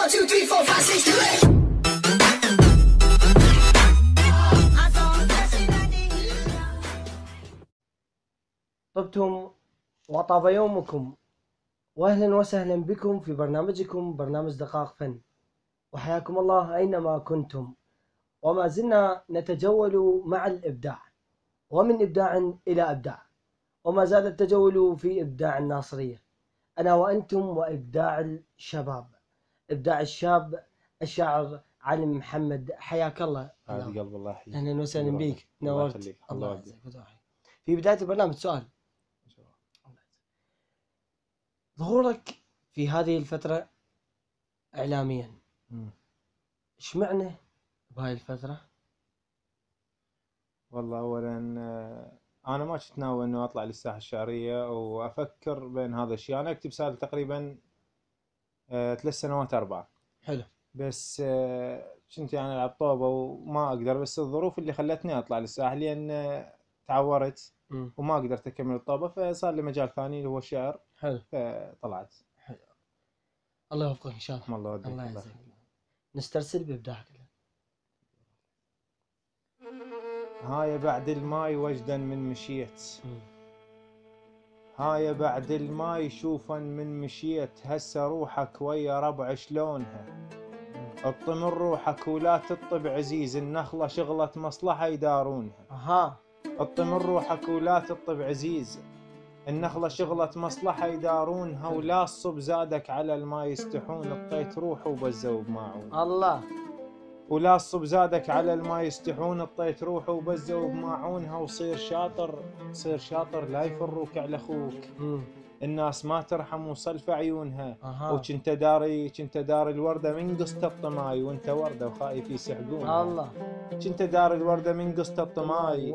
1, 2, 3, 4, 5, 6, 2, 8. طبتم وطاب يومكم، واهلا وسهلا بكم في برنامجكم برنامج دقائق فن، وحياكم الله اينما كنتم. وما زلنا نتجول مع الابداع، ومن ابداع الى ابداع، وما زال التجول في ابداع الناصريه، انا وانتم وابداع الشباب، ابداع الشاب الشاعر علي محمد. حياك الله. هذه قلب الله يحييك. اهلا وسهلا بك، نورت. يخليك. الله يعزك ويرحمك. في بدايه البرنامج سؤال: ظهورك في هذه الفترة إعلاميا، إيش معنى بهاي الفترة؟ والله أولا أنا ما كنت ناوي إنه أطلع للساحة الشعرية وأفكر بين هذا الشيء. أنا أكتب صار تقريبا 3 سنوات 4. حلو. بس كنت يعني ألعب طوبة وما أقدر، بس الظروف اللي خلتني أطلع للساحة لأن تعورت وما قدرت أكمل الطوبة، فصار لي مجال ثاني اللي هو الشعر. حلو. فطلعت. حلو. الله يوفقك إن شاء الله. الله يوديك. الله يعزك. نسترسل بإبداعك. هاي بعد الماي وجدا من مشيت، هاي بعد الماي شوفا من مشيت، هسه روحك ويا ربع شلونها، اطمر روحك ولا تطب عزيز، النخلة شغلة مصلحة يدارونها. اطمر روحك ولا تطب عزيز، النخلة شغلة مصلحة يدارونها، ولا الصب زادك على الماي يستحون، اطيت روح وبزوا بماعون. الله. ولا الصب زادك على الماء يستحون، اطيت روحه وبزوا بماعونها، وصير شاطر صير شاطر لا يفروك على اخوك، الناس ما ترحم وصلف عيونها. وكنت داري الورده من قسط الطماي، وانت ورده وخايف يسحقونها. الله. كنت داري الورده من قسط الطماي،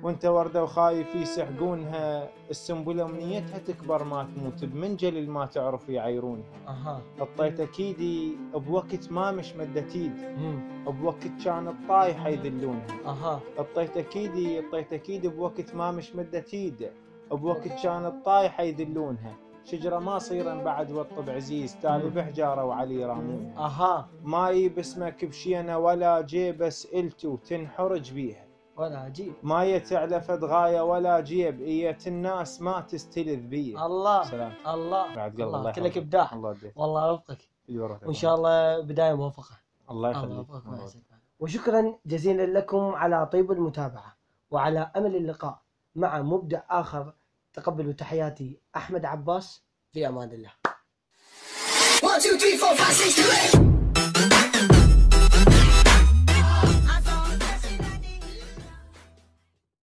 وانت ورده وخايف يسحقونها، السنبله منيتها تكبر ما تموت، بمنجل ما تعرف يعيرونها. اطيتك ايدي بوقت ما مش مدت ايد، بوقت كانت طايحه يذلونها. اطيتك ايدي بوقت ما مش مدت ايد، بوقت كانت طايحه يذلونها، شجره ما صيرا بعد والطب عزيز، تالي بحجاره وعلي رامونها. ماي باسمك بشينه ولا جيب سئلتو تنحرج بيها، ولا جيب ما يتعلفت غايه ولا جيب، ايت الناس ما تستلذ بيها. الله. سلام. الله. بعد قلب الله كلك ابداع. الله يديك. والله يوفقك وان وان شاء الله بدايه موفقه. الله يخليك. وشكرا جزيلا لكم على طيب المتابعه، وعلى امل اللقاء مع مبدع آخر. تقبلوا تحياتي، أحمد عباس. في أمان الله. 1, 2, 3, 4, 5, 6, 2, 8.